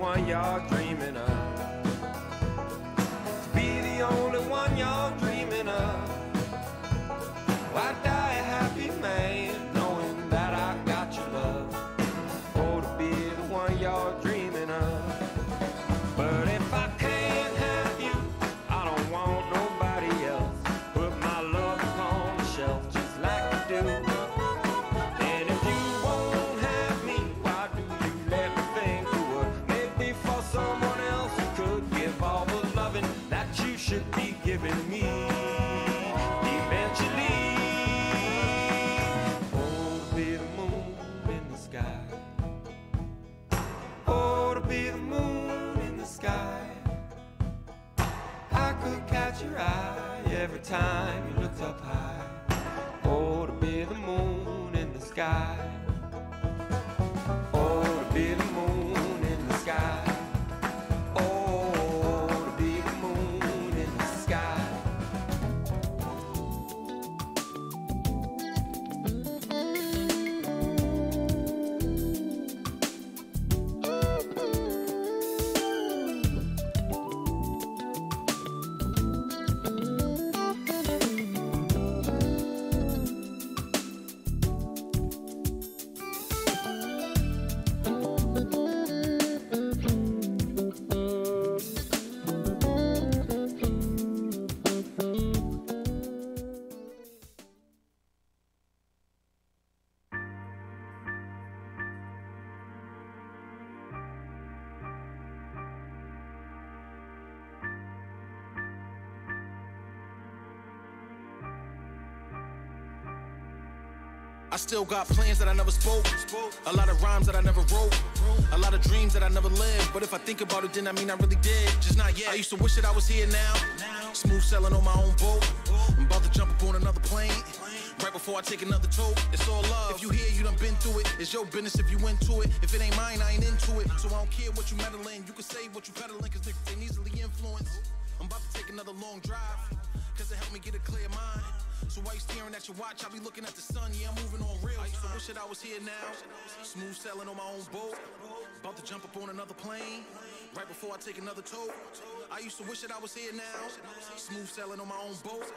one you're dreaming of. To be the only one you're dreaming of. Why die a happy man knowing that I got your love? Oh, to be the one you're dreaming of. But if I can't have you, I don't want nobody else. Put my love upon the shelf just like I do. And if you won't have me, why do you let me think you would make me for someone else who could give all the loving that you should be giving me eventually? Oh, to be the moon in the sky. Oh, to be the moon in the sky. I could catch your eye every time you looked up high. Oh, to be the moon in the sky. Oh, to be the moon in the sky. Oh, to be the moon in the sky. I still got plans that I never spoke, a lot of rhymes that I never wrote, a lot of dreams that I never lived. But if I think about it, then I mean I really did, just not yet. I used to wish that I was here now, smooth sailing on my own boat. I'm about to jump up on another plane, right before I take another tote. It's all love. If you here, you done been through it. It's your business if you into it. If it ain't mine, I ain't into it. So I don't care what you meddling. You can say what you peddling, cause niggas ain't easily influenced. I'm about to take another long drive, cause it helped me get a clear mind. So while you staring at your watch, I'll be looking at the sun. Yeah, I'm moving on real. I used to wish that I was here now, smooth sailing on my own boat. About to jump up on another plane, right before I take another tote. I used to wish that I was here now, smooth sailing on my own boat.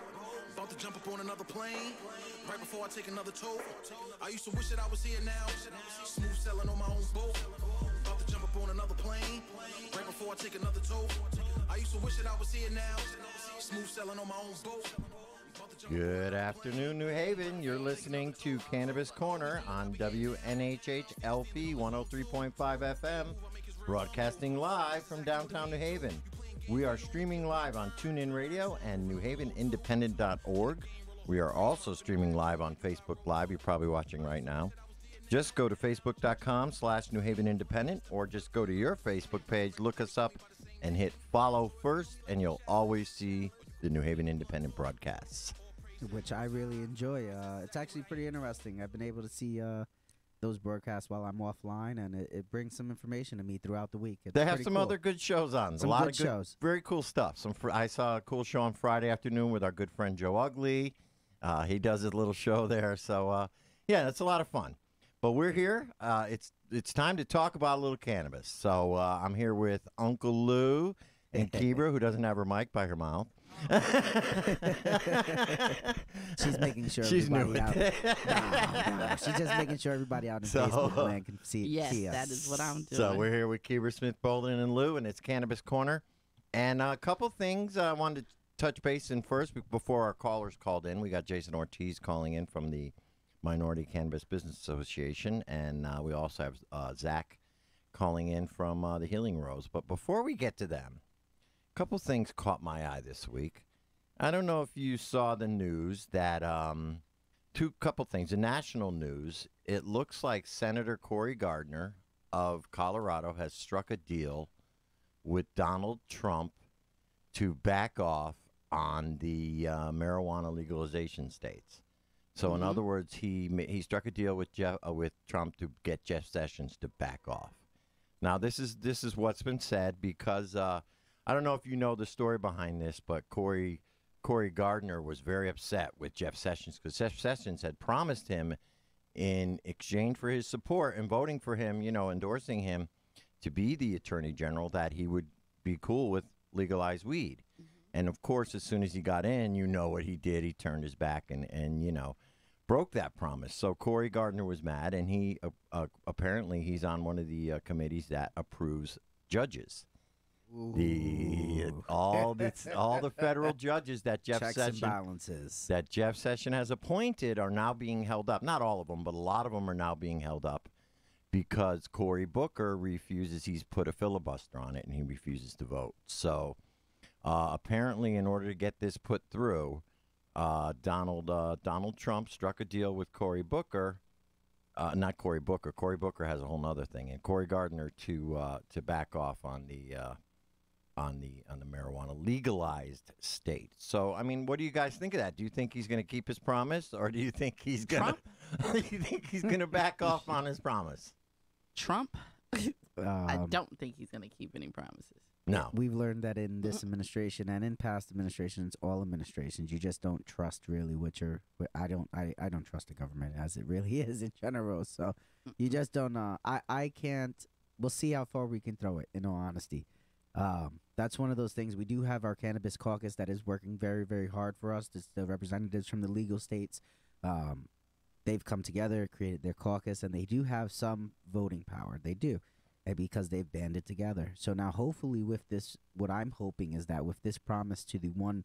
About to jump up on another plane, right before I take another tote. I used to wish that I was here now, smooth sailing on my own boat. About to jump up on another plane, right before I take another tote. I used to wish that I was here now, smooth sailing on my own boat. Good afternoon, New Haven. You're listening to Cannabis Corner on WNHH LP 103.5 FM, broadcasting live from downtown New Haven. We are streaming live on TuneIn Radio and newhavenindependent.org. We are also streaming live on Facebook Live. You're probably watching right now. Just go to facebook.com/New Haven Independent, or just go to your Facebook page, look us up, and hit follow first, and you'll always see the New Haven Independent broadcasts, which I really enjoy. It's actually pretty interesting. I've been able to see those broadcasts while I'm offline, and it brings some information to me throughout the week. It's they have some cool. other good shows on. Some a lot good of good shows. Very cool stuff. I saw a cool show on Friday afternoon with our good friend Joe Ugly. He does his little show there. So, yeah, it's a lot of fun. But we're here. It's time to talk about a little cannabis. So I'm here with Uncle Lou and Kibra, who doesn't have her mic by her mouth. She's making sure everybody out. No. She's just making sure everybody out in Facebook land can see. Yes, see us. that is what I'm doing. So we're here with Kibra Smith Bolden and Lou, and it's Cannabis Corner. And a couple things I wanted to touch base in first before our callers called in. We got Jason Ortiz calling in from the Minority Cannabis Business Association, and we also have Zach calling in from the Healing Rose. But before we get to them, a couple things caught my eye this week. I don't know if you saw the news that couple things. The national news, it looks like Senator Cory Gardner of Colorado has struck a deal with Donald Trump to back off on the marijuana legalization states. So, in other words, he struck a deal with Trump to get Jeff Sessions to back off. Now, this is what's been said because I don't know if you know the story behind this, but Cory Gardner was very upset with Jeff Sessions because Jeff Sessions had promised him in exchange for his support and voting for him, endorsing him, to be the attorney general that he would be cool with legalized weed. And of course, as soon as he got in, you know what he did. He turned his back and you know, broke that promise. So Cory Gardner was mad, and he apparently he's on one of the committees that approves judges. All the federal judges that Jeff Checks Sessions and balances that Jeff Sessions has appointed are now being held up. Not all of them, but a lot of them are now being held up because Cory Booker refuses. He's put a filibuster on it, and he refuses to vote. So apparently, in order to get this put through, Donald Trump struck a deal with Cory Booker. Not Cory Booker. Cory Booker has a whole other thing, and Cory Gardner to back off on the marijuana legalized state. So, I mean, what do you guys think of that? Do you think he's going to keep his promise, or do you think he's going to back off on his promise? Trump? I don't think he's going to keep any promises. No. We've learned that in this administration and in past administrations, all administrations, you just don't trust really I don't trust the government as it really is in general. So you just don't. I can't. We'll see how far we can throw it. In all honesty, that's one of those things. We do have our cannabis caucus that is working very, very hard for us. It's the representatives from the legal states. They've come together, created their caucus, and they do have some voting power. They do. And because they've banded together. So now hopefully with this, what I'm hoping is that with this promise to the one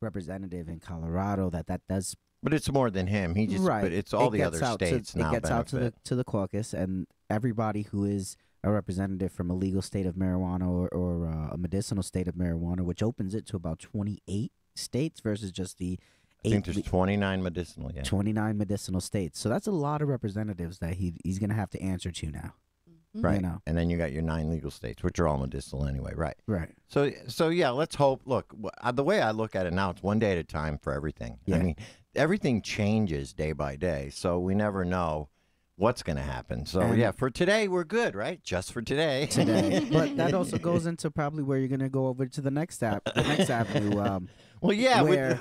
representative in Colorado that does. But it's more than him. He just, right. But it's all the other states now. It gets out to the caucus, and everybody who is a representative from a legal state of marijuana or a medicinal state of marijuana, which opens it to about 28 states versus just the I think there's 29 medicinal, 29 medicinal states. So that's a lot of representatives that he's going to have to answer to now. Right, you know. And then you got your 9 legal states, which are all medicinal anyway, right? Right. So yeah, let's hope. Look, the way I look at it now, it's one day at a time for everything. Yeah. I mean, everything changes day by day, so we never know what's going to happen. So yeah, for today, we're good, right? Just for today. But that also goes into probably where you're going to go over to the next avenue. Well, yeah. Where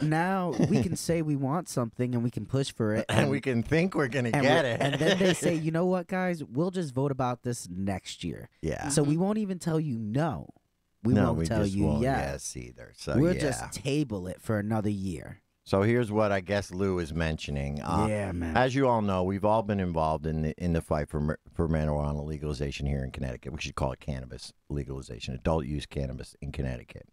now we can say we want something and we can push for it. And we can think we're going to get it. And then they say, you know what, guys? We'll just vote about this next year. Yeah. So we won't even tell you no. We won't tell you yes either. So we'll just table it for another year. So here's what I guess Lou is mentioning. Yeah, man. As you all know, we've all been involved in the fight for marijuana legalization here in Connecticut. We should call it cannabis legalization, adult use cannabis in Connecticut.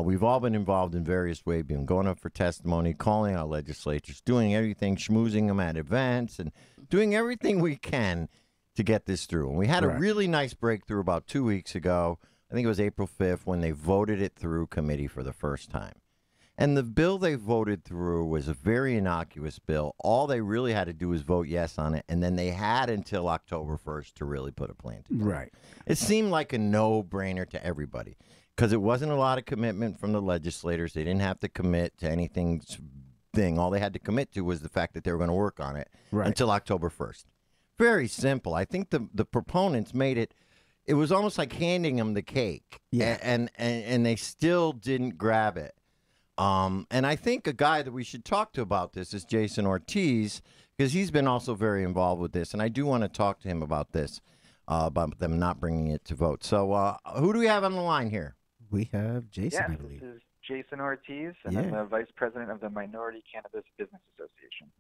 We've all been involved in various ways, been going up for testimony, calling our legislators, doing everything, schmoozing them at events, and doing everything we can to get this through. And we had a really nice breakthrough about 2 weeks ago. I think it was April 5th when they voted it through committee for the first time. And the bill they voted through was a very innocuous bill. All they really had to do was vote yes on it, and then they had until October 1st to really put a plan together. Right. It seemed like a no-brainer to everybody because it wasn't a lot of commitment from the legislators. They didn't have to commit to anything. All they had to commit to was the fact that they were going to work on it until October 1st. Very simple. I think the proponents made it. It was almost like handing them the cake, and they still didn't grab it. And I think a guy that we should talk to about this is Jason Ortiz, because he's been also very involved with this. And I do want to talk to him about this, about them not bringing it to vote. So who do we have on the line here? We have Jason, I Yes, believe. this is Jason Ortiz, and I'm the Vice President of the Minority Cannabis Business Association.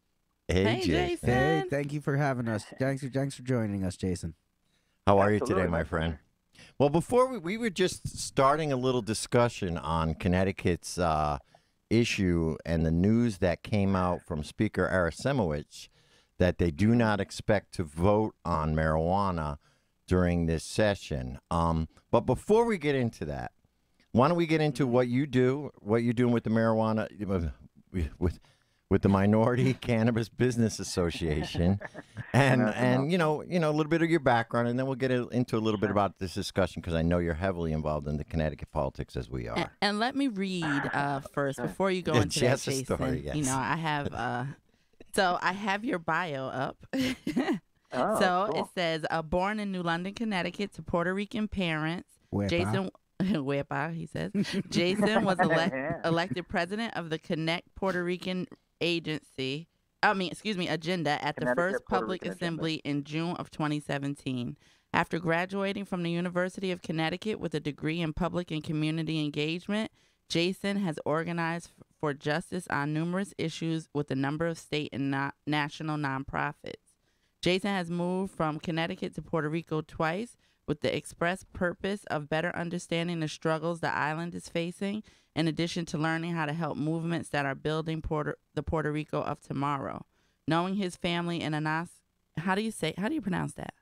Hey, Jason. Hey, thank you for having us. Thanks for joining us, Jason. How are you today, Absolutely, my friend? Well, before we were just starting a little discussion on Connecticut's issue and the news that came out from Speaker Arasimowicz that they do not expect to vote on marijuana during this session. But before we get into that, why don't we get into what you do, what you're doing with the marijuana, with the Minority Cannabis Business Association, and you know a little bit of your background, and then we'll get into a little bit about this discussion because I know you're heavily involved in the Connecticut politics as we are. And let me read first before you go into that, Jason. Story, yes. You know, I have so I have your bio up. Cool. It says born in New London, Connecticut, to Puerto Rican parents. Jason. Wepa, he says. Jason was elected president of the Connect Puerto Rican agenda at the first public assembly in June of 2017. After graduating from the University of Connecticut with a degree in public and community engagement, Jason has organized for justice on numerous issues with a number of state and national nonprofits. Jason has moved from Connecticut to Puerto Rico twice with the express purpose of better understanding the struggles the island is facing, in addition to learning how to help movements that are building the Puerto Rico of tomorrow. Knowing his family in how do you pronounce that?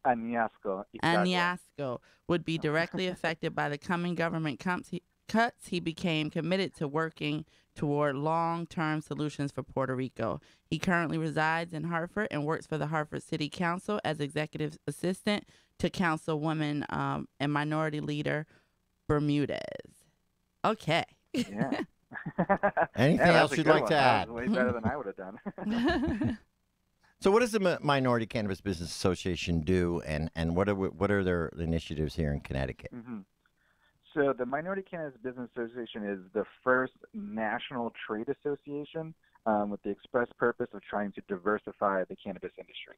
Añasco. Añasco would be directly affected by the coming government cuts, he became committed to working toward long-term solutions for Puerto Rico. He currently resides in Hartford and works for the Hartford City Council as executive assistant to Councilwoman and Minority Leader Bermudez. Okay. Yeah. Anything else you'd like to add? That was way better than I would have done. So what does the Minority Cannabis Business Association do, and what are their initiatives here in Connecticut? Mm-hmm. So the Minority Cannabis Business Association is the first national trade association with the express purpose of trying to diversify the cannabis industry.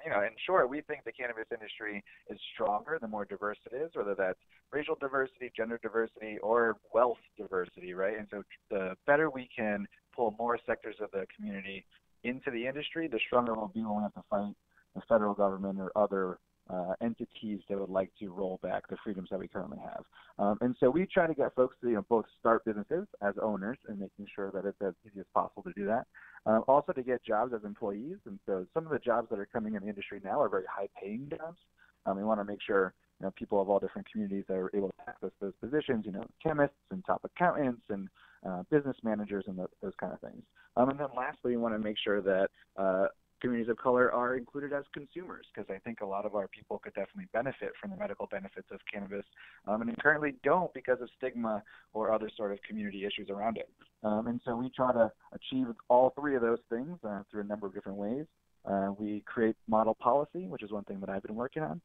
In short, we think the cannabis industry is stronger the more diverse it is, whether that's racial diversity, gender diversity, or wealth diversity, right? And so the better we can pull more sectors of the community into the industry, the stronger we'll be when we have to fight the federal government or other entities that would like to roll back the freedoms that we currently have. And so we try to get folks to both start businesses as owners and making sure that it's as easy as possible to do that. Also to get jobs as employees. And so some of the jobs that are coming in the industry now are very high-paying jobs. We want to make sure people of all different communities are able to access those positions, chemists and top accountants and business managers and those kind of things. And then lastly, we want to make sure that communities of color are included as consumers, because I think a lot of our people could definitely benefit from the medical benefits of cannabis, and they currently don't because of stigma or other sort of community issues around it. And so we try to achieve all three of those things through a number of different ways. We create model policy, which is one thing that I've been working on.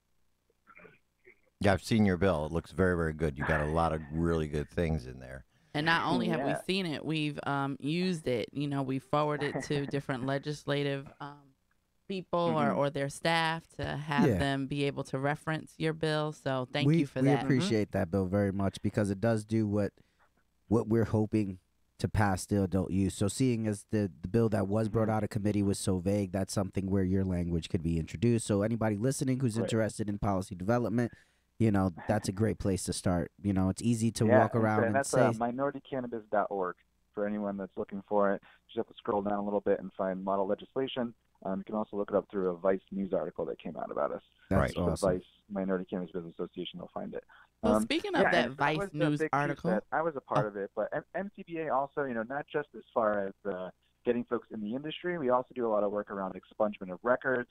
Yeah, I've seen your bill. It looks very, very good. You got a lot of really good things in there. And not only have we seen it, we've used it. We forwarded it to different legislative people or their staff to have them be able to reference your bill. So thank you for that. We appreciate that bill very much, because it does do what we're hoping to pass the adult use. So seeing as the bill that was brought out of committee was so vague, that's something where your language could be introduced. So anybody listening who's interested in policy development, that's a great place to start. It's easy to walk around and that's say. minoritycannabis.org for anyone that's looking for it. You just have to scroll down a little bit and find model legislation. You can also look it up through a Vice news article that came out about us. That's awesome. The Vice Minority Cannabis Business Association will find it. Well, speaking of that Vice news article, I was a part of it, but MCBA also, not just as far as getting folks in the industry, we also do a lot of work around expungement of records,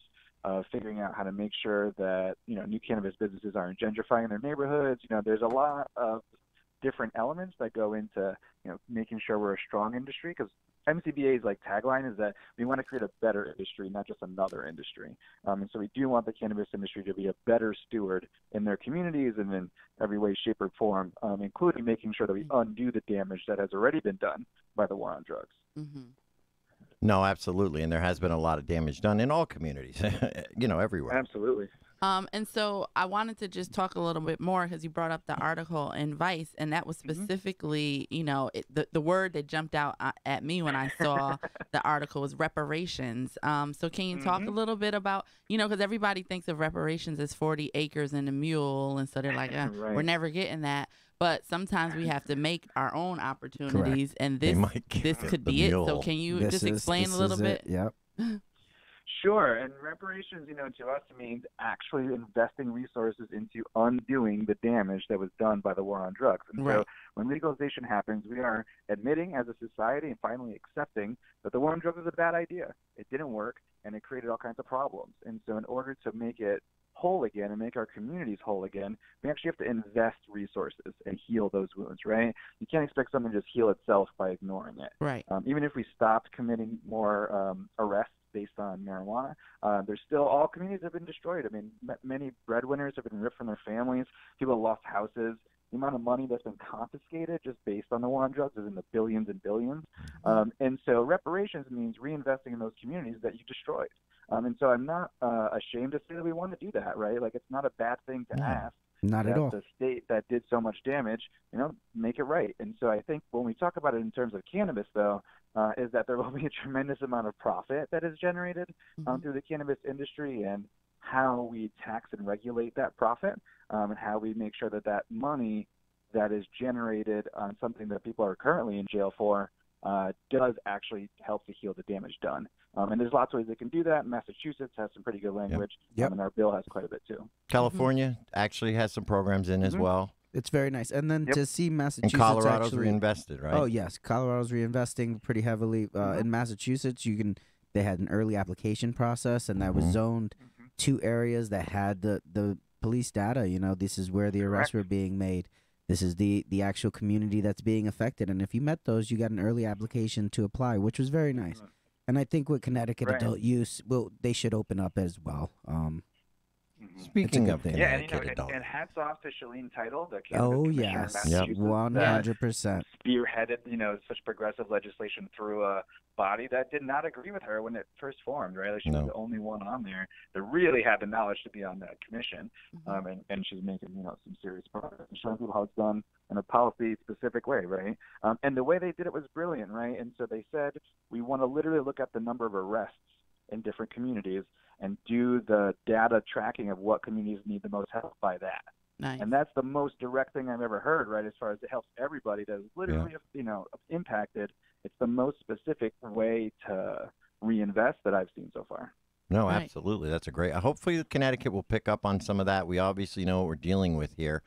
figuring out how to make sure that new cannabis businesses aren't gentrifying their neighborhoods. There's a lot of different elements that go into making sure we're a strong industry, because MCBA's tagline is that we want to create a better industry, not just another industry. And so we do want the cannabis industry to be a better steward in their communities and in every way, shape, or form, including making sure that we undo the damage that has already been done by the war on drugs. Mm-hmm. No, absolutely. And there has been a lot of damage done in all communities, everywhere. Absolutely. And so I wanted to just talk a little bit more, because you brought up the article in Vice, and that was specifically, the word that jumped out at me when I saw the article was reparations. So can you talk a little bit about, because everybody thinks of reparations as 40 acres and a mule, and so they're like, right. We're never getting that. But sometimes we have to make our own opportunities, and this could be it. So can you just explain a little bit? Yep. Sure, and reparations, to us means actually investing resources into undoing the damage that was done by the war on drugs. And so when legalization happens, we are admitting as a society and finally accepting that the war on drugs is a bad idea. It didn't work, and it created all kinds of problems. And so in order to make it whole again and make our communities whole again, we actually have to invest resources and heal those wounds, right? You can't expect something to just heal itself by ignoring it. Right. Even if we stopped committing more arrests based on marijuana, there's still, all communities have been destroyed. I mean, many breadwinners have been ripped from their families. People have lost houses. The amount of money that's been confiscated just based on the war on drugs is in the billions and billions. And so reparations means reinvesting in those communities that you destroyed. And so I'm not ashamed to say that we want to do that, right? Like, it's not a bad thing to ask. Not at all. The state that did so much damage, make it right. And so I think when we talk about it in terms of cannabis, though, is that there will be a tremendous amount of profit that is generated through the cannabis industry, and how we tax and regulate that profit, and how we make sure that that money that is generated on something that people are currently in jail for does actually help to heal the damage done. And there's lots of ways they can do that. Massachusetts has some pretty good language, and our bill has quite a bit too. California actually has some programs in as well. It's very nice. And then to see Massachusetts and Colorado's actually reinvested, right? Oh yes, Colorado's reinvesting pretty heavily. In Massachusetts, they had an early application process, and that was zoned to areas that had the police data. This is where the arrests were being made. This is the actual community that's being affected. And if you met those, you got an early application to apply, which was very nice. And I think with Connecticut adult use, they should open up as well. Speaking of Connecticut adult, and hats off to Shalene Title, the cannabis commissioner in Massachusetts, 100%. Spearheaded, such progressive legislation through a body that did not agree with her when it first formed. Right, like she was the only one on there that really had the knowledge to be on that commission, and she's making some serious progress and showing people how it's done in a policy-specific way, right? And the way they did it was brilliant, right? And so they said we want to literally look at the number of arrests in different communities and do the data tracking of what communities need the most help by that. Nice. And that's the most direct thing I've ever heard, right, as far as it helps everybody that is literally, impacted. It's the most specific way to reinvest that I've seen so far. No, absolutely. That's a great. Hopefully Connecticut will pick up on some of that. We obviously know what we're dealing with here.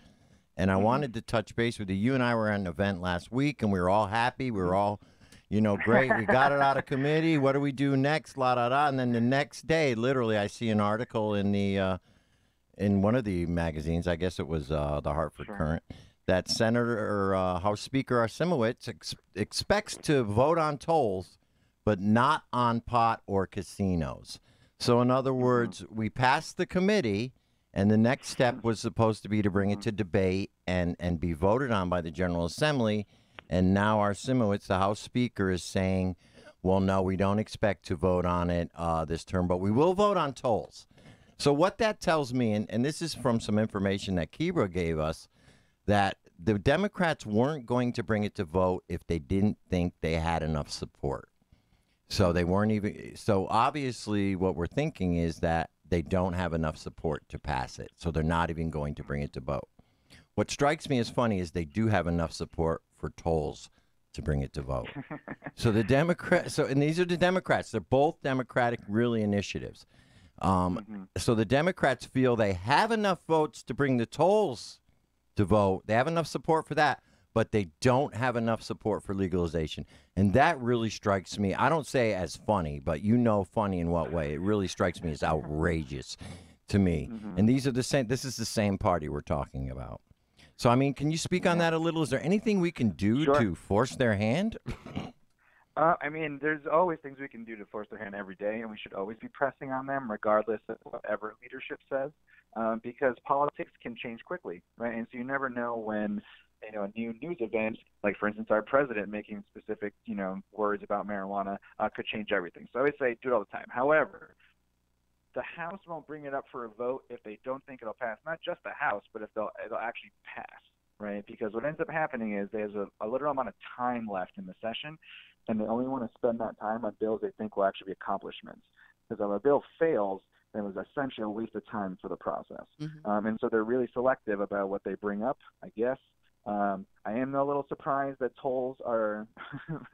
And I wanted to touch base with you. You and I were at an event last week, and we were all happy. We were all great. We got it out of committee. What do we do next? La da da. And then the next day, literally, I see an article in the in one of the magazines. I guess it was the Hartford Current, that Senator or House Speaker Arsimowitz expects to vote on tolls, but not on pot or casinos. So in other words, we passed the committee, and the next step was supposed to be to bring it to debate and be voted on by the General Assembly. And now Arsimowitz, the House Speaker, is saying, well, no, we don't expect to vote on it this term, but we will vote on tolls. So what that tells me, and this is from some information that Kibra gave us, that the Democrats weren't going to bring it to vote if they didn't think they had enough support. So they weren't even. So obviously what we're thinking is that they don't have enough support to pass it. So they're not even going to bring it to vote. What strikes me as funny is they do have enough support for tolls to bring it to vote. So the Democrats, and these are the Democrats. They're both Democratic, really, initiatives. So the Democrats feel they have enough votes to bring the tolls to vote. They have enough support for that, but they don't have enough support for legalization. And that really strikes me. I don't say as funny, but funny in what way. It really strikes me as outrageous to me. And these are the same. This is the same party we're talking about. So, I mean, can you speak on that a little? Is there anything we can do to force their hand? I mean, there's always things we can do to force their hand every day, and we should always be pressing on them regardless of whatever leadership says, because politics can change quickly, right? And so you never know when, a new news event, like, for instance, our president making specific, words about marijuana could change everything. So I always say do it all the time. However, the House won't bring it up for a vote if they don't think it'll pass. Not just the House, but if it'll actually pass, right? Because what ends up happening is there's a literal amount of time left in the session, and they only want to spend that time on bills they think will actually be accomplishments. Because if a bill fails, then it was essentially a waste of time for the process. And so they're really selective about what they bring up, I guess. I am a little surprised that tolls are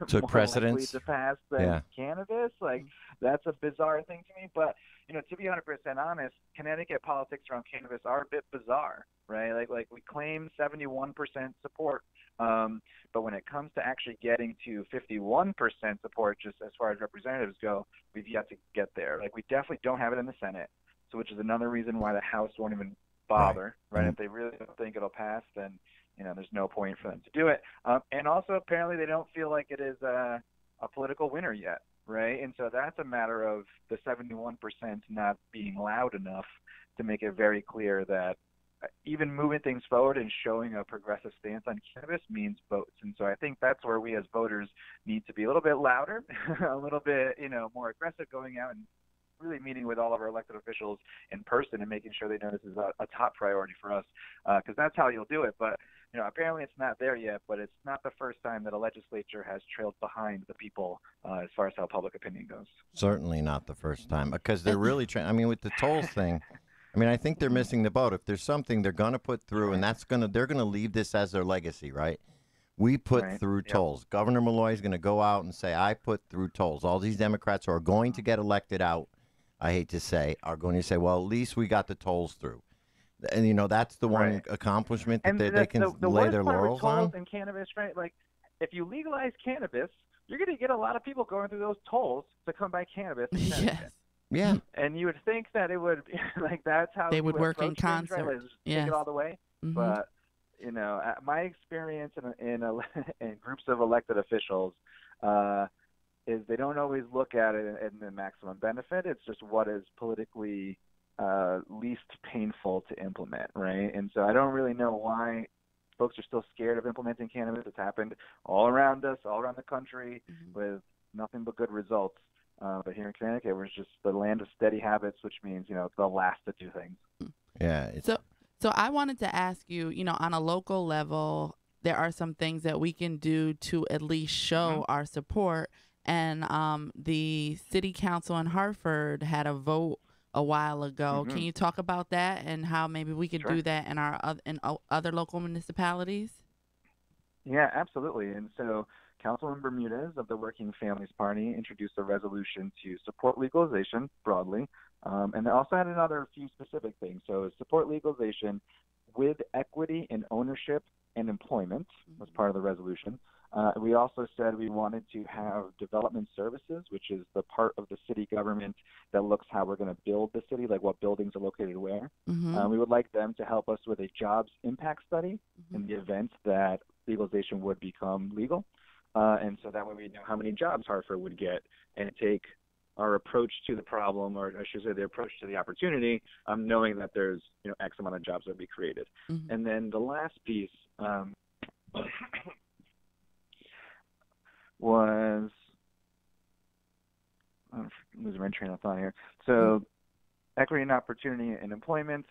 took more precedence likely to pass than cannabis. Like, that's a bizarre thing to me. But to be 100% honest, Connecticut politics around cannabis are a bit bizarre, right? Like we claim 71% support, but when it comes to actually getting to 51% support, just as far as representatives go, we've yet to get there. Like, we definitely don't have it in the Senate, so which is another reason why the House won't even bother, right? If they really don't think it'll pass, then there's no point for them to do it. And also, apparently, they don't feel like it is a political winner yet, right? And so that's a matter of the 71% not being loud enough to make it very clear that even moving things forward and showing a progressive stance on cannabis means votes. And so I think that's where we as voters need to be a little bit louder, a little bit, more aggressive, going out and really meeting with all of our elected officials in person and making sure they know this is a top priority for us, because that's how you'll do it. But apparently it's not there yet, but it's not the first time that a legislature has trailed behind the people as far as how public opinion goes. Certainly not the first time, because they're really trying. I mean, with the tolls thing, I mean, I think they're missing the boat. If there's something they're going to put through, and they're going to leave this as their legacy, right? We put through tolls. Governor Malloy is going to go out and say, I put through tolls. All these Democrats who are going to get elected out, I hate to say, are going to say, well, at least we got the tolls through. And, that's the one accomplishment that they can lay their laurels on. And cannabis, right? Like, if you legalize cannabis, you're going to get a lot of people going through those tolls to come buy cannabis. Yes. Yeah. And you would think that it would, like, that's how they would work in things, concert. right? Take it all the way. Mm-hmm. But, my experience in groups of elected officials is they don't always look at it in the maximum benefit. It's just what is politically least painful to implement, right? And so I don't really know why folks are still scared of implementing cannabis. It's happened all around us, all around the country, with nothing but good results. But here in Connecticut, we're just the land of steady habits, which means, the last to do things. Yeah. So I wanted to ask you, on a local level, there are some things that we can do to at least show our support. And the city council in Hartford had a vote a while ago. Can you talk about that and how maybe we could do that in other local municipalities? Yeah, absolutely. And so Councilman Bermudez of the Working Families Party introduced a resolution to support legalization broadly. And they also had another few specific things. So support legalization with equity in ownership and employment was part of the resolution. We also said we wanted to have development services, which is the part of the city government that looks how we're going to build the city, like what buildings are located where. We would like them to help us with a jobs impact study in the event that legalization would become legal. And so that way we know how many jobs Hartford would get and take our approach to the problem, or I should say the approach to the opportunity, knowing that there's X amount of jobs that would be created. And then the last piece was I'm losing my train of thought here. So equity and opportunity and employment.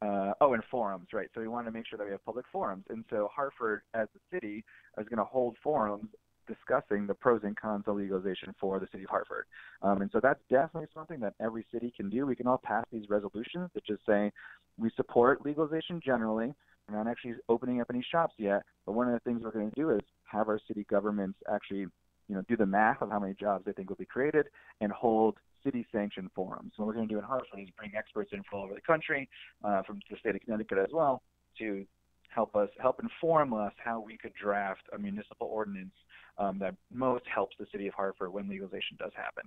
And forums, right? So we want to make sure that we have public forums. And so Hartford, as a city, is going to hold forums discussing the pros and cons of legalization for the city of Hartford. And so that's definitely something that every city can do. We can all pass these resolutions that just say we support legalization generally. We're not actually opening up any shops yet, but one of the things we're going to do is have our city governments actually, do the math of how many jobs they think will be created and hold city-sanctioned forums. So what we're going to do in Hartford is bring experts in from all over the country, from the state of Connecticut as well, to help inform us how we could draft a municipal ordinance that most helps the city of Hartford when legalization does happen.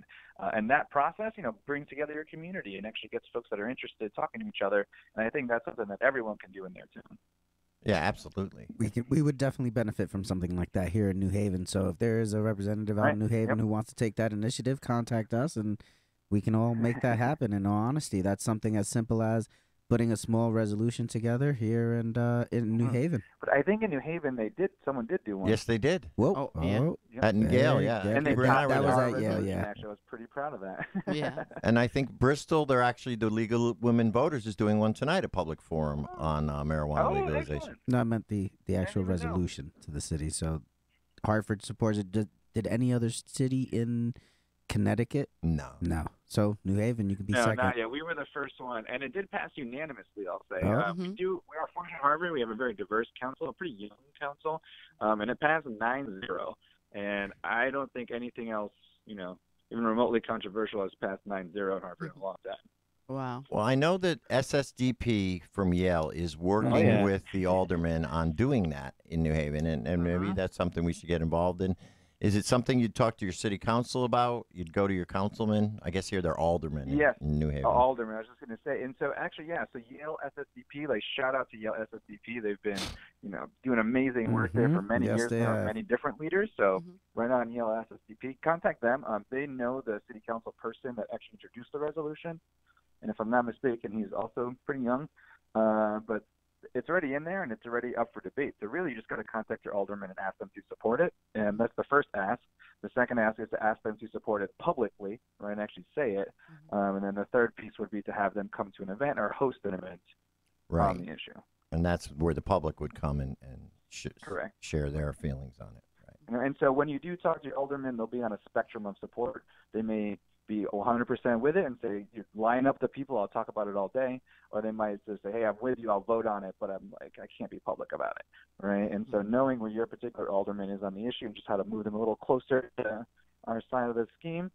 And that process, brings together your community and actually gets folks that are interested talking to each other. And I think that's something that everyone can do in their town. Yeah, absolutely. We would definitely benefit from something like that here in New Haven. So if there is a representative out in New Haven who wants to take that initiative, contact us and we can all make that happen. In all honesty, that's something as simple as putting a small resolution together here and in New Haven. But I think in New Haven someone did do one. Yes, they did. Whoa. At Yale, yeah. And that was at Yale, yeah. Actually, I was pretty proud of that. Yeah. And I think Bristol, they're actually, the Legal Women Voters is doing one tonight, a public forum on marijuana legalization. Excellent. No, I meant the actual resolution to the city. So Hartford supports it. Did any other city in Connecticut? No. So New Haven, you could be second. No, not yet. We were the first one, and it did pass unanimously, I'll say. We are fortunate at Harvard. We have a very diverse council, a pretty young council, and it passed 9-0. And I don't think anything else, even remotely controversial, has passed 9-0 at Harvard in a long time. Wow. Well, I know that SSDP from Yale is working with the aldermen on doing that in New Haven, and maybe that's something we should get involved in. Is it something you'd talk to your city council about? You'd go to your councilman? I guess here they're aldermen in New Haven. Aldermen, I was just going to say. And so actually, so Yale SSDP, shout out to Yale SSDP. They've been, doing amazing work there for many years now, many different leaders. So right on Yale SSDP, contact them. They know the city council person that actually introduced the resolution. And if I'm not mistaken, he's also pretty young. But it's already in there and it's already up for debate. So really, you just got to contact your alderman and ask them to support it. And that's the first ask. The second ask is to ask them to support it publicly, right, and actually say it. And then the third piece would be to have them come to an event or host an event on the issue. And that's where the public would come and Correct. share their feelings on it. Right. And so when you do talk to your alderman, they'll be on a spectrum of support. They may be 100% with it and say, you line up the people, I'll talk about it all day. Or they might just say, hey, I'm with you, I'll vote on it, but I'm like, I can't be public about it, right? And so knowing where your particular alderman is on the issue and just how to move them a little closer to our side of the scheme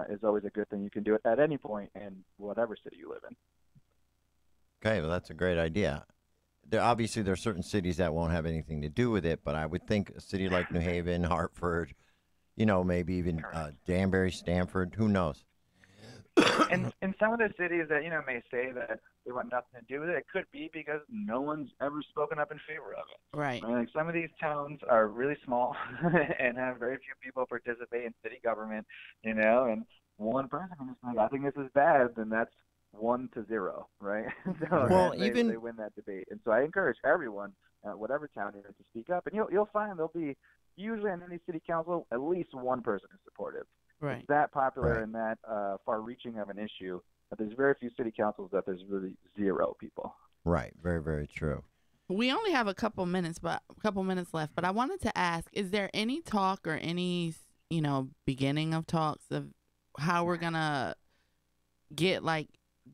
is always a good thing. You can do it at any point in whatever city you live in. Okay, well, that's a great idea. Obviously, there are certain cities that won't have anything to do with it, but I would think a city like New Haven, Hartford, maybe even Danbury, Stamford, who knows? And some of the cities that, may say that they want nothing to do with it, it could be because no one's ever spoken up in favor of it. Right. Like some of these towns are really small and have very few people participate in city government, and one person is like, I think this is bad, then that's 1-0, right? So well, they win that debate. And so I encourage everyone, whatever town you're in, to speak up. And you'll find there'll be, usually in any city council, at least one person who's supportive. Right. It's that popular and that far-reaching of an issue that there's very few city councils that there's really zero people. Right. Very, very true. We only have a couple minutes left, but I wanted to ask, is there any talk or any, beginning of talks of how we're going to get, like,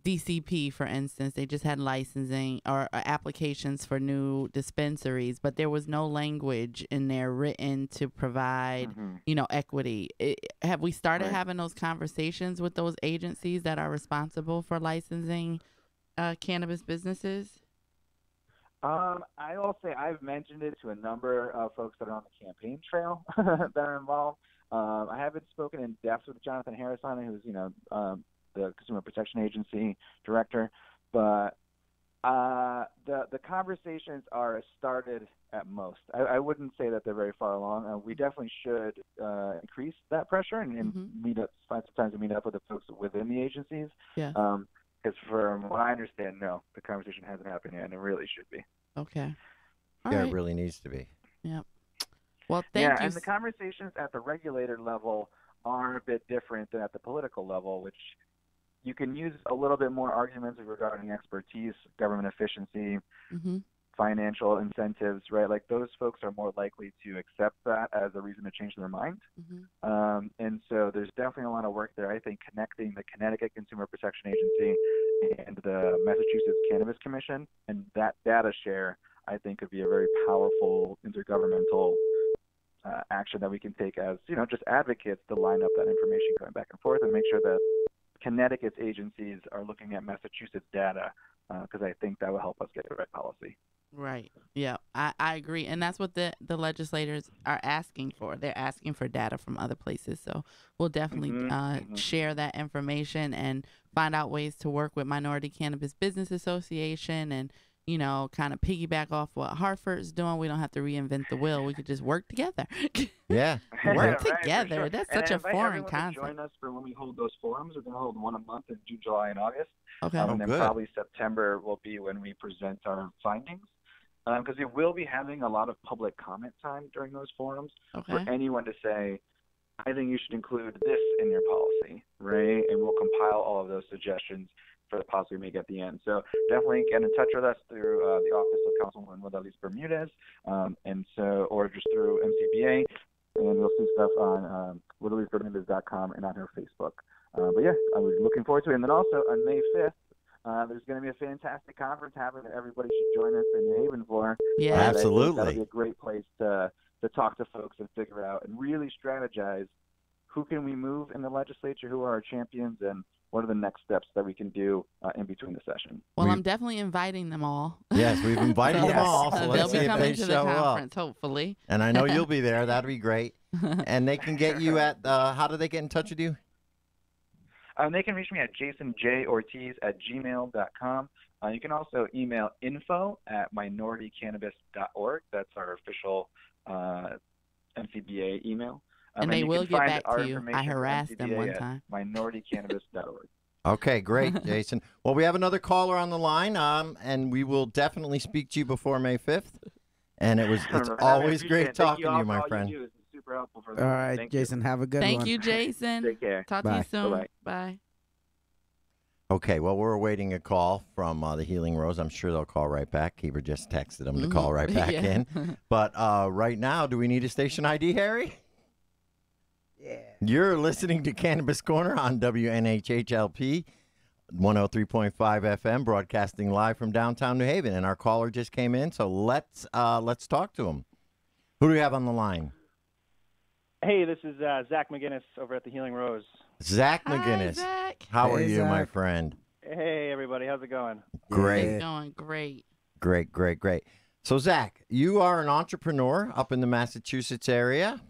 DCP, for instance? They just had licensing or applications for new dispensaries, but there was no language in there written to provide, equity. Have we started having those conversations with those agencies that are responsible for licensing cannabis businesses? I will say I've mentioned it to a number of folks that are on the campaign trail that are involved. I haven't spoken in depth with Jonathan Harris on it, who's, the Consumer Protection Agency director, but the conversations are started at most. I wouldn't say that they're very far along. We definitely should increase that pressure and find some time to meet up with the folks within the agencies. Yeah. Because from what I understand, no, the conversation hasn't happened yet, and it really should be. Okay. It really needs to be. Yeah. Well, thank you. Yeah, and the conversations at the regulator level are a bit different than at the political level, which you can use a little bit more arguments regarding expertise, government efficiency, financial incentives, right? Like those folks are more likely to accept that as a reason to change their mind. And so there's definitely a lot of work there. I think connecting the Connecticut Consumer Protection Agency and the Massachusetts Cannabis Commission and that data share, I think, could be a very powerful intergovernmental action that we can take as, just advocates to line up that information going back and forth and make sure that Connecticut's agencies are looking at Massachusetts data because I think that will help us get the right policy. Right. Yeah, I agree. And that's what the legislators are asking for. They're asking for data from other places. So we'll definitely share that information and find out ways to work with Minority Cannabis Business Association and, kind of piggyback off what Hartford's doing. We don't have to reinvent the wheel. We could just work together. Yeah. Work together. Sure. That's such a foreign concept. Join us for when we hold those forums. We're going to hold one a month in June, July, and August. Okay. And then probably September will be when we present our findings. Because we will be having a lot of public comment time during those forums for anyone to say, I think you should include this in your policy, right? And we'll compile all of those suggestions for the policy we make at the end. So definitely get in touch with us through the Office of Councilwoman Willis Bermudez, or just through MCBA, and you'll see stuff on WillisBermudez.com and on her Facebook. But yeah, I was looking forward to it. And then also on May 5th, there's going to be a fantastic conference happening that everybody should join us in New Haven for. Yeah, absolutely. That'll be a great place to talk to folks and figure out and really strategize who can we move in the legislature, who are our champions, and what are the next steps that we can do in between the session. Well, I'm definitely inviting them all. Yes, we've invited them all. So they'll let's see be if coming they to the show conference, up. hopefully. And I know you'll be there. That'd be great. And they can get you at, how do they get in touch with you? They can reach me at jasonjortiz@gmail.com. You can also email info@minoritycannabis.org. That's our official MCBA email. And they will get back to you. I information harassed them MCBA one at time. minoritycannabis.org. Okay, great, Jason. Well, we have another caller on the line, and we will definitely speak to you before May 5th. And it's Right on, I always appreciate great it. Thank talking you to all you, for my all friend. You do. This is super helpful for me. All right, Thank Jason, have a good Thank one. you, Jason. Take care. Talk to you Bye. soon. Bye-bye. Bye. Okay, well, we're awaiting a call from the Healing Rose. I'm sure they'll call right back. Heber just texted them to call right back Yeah. in. But right now, do we need a station ID, Harry? Yeah. You're listening to Cannabis Corner on WNHHLP 103.5 FM, broadcasting live from downtown New Haven. And our caller just came in, so let's talk to him. Who do we have on the line? Hey, this is Zach McGinnis over at the Healing Rose. Zach Hi, McGinnis. Zach. How are Hey, you, my Zach. friend? Hey, everybody, how's it going? Great. Yeah. Going great. Great. So, Zach, you are an entrepreneur up in the Massachusetts area.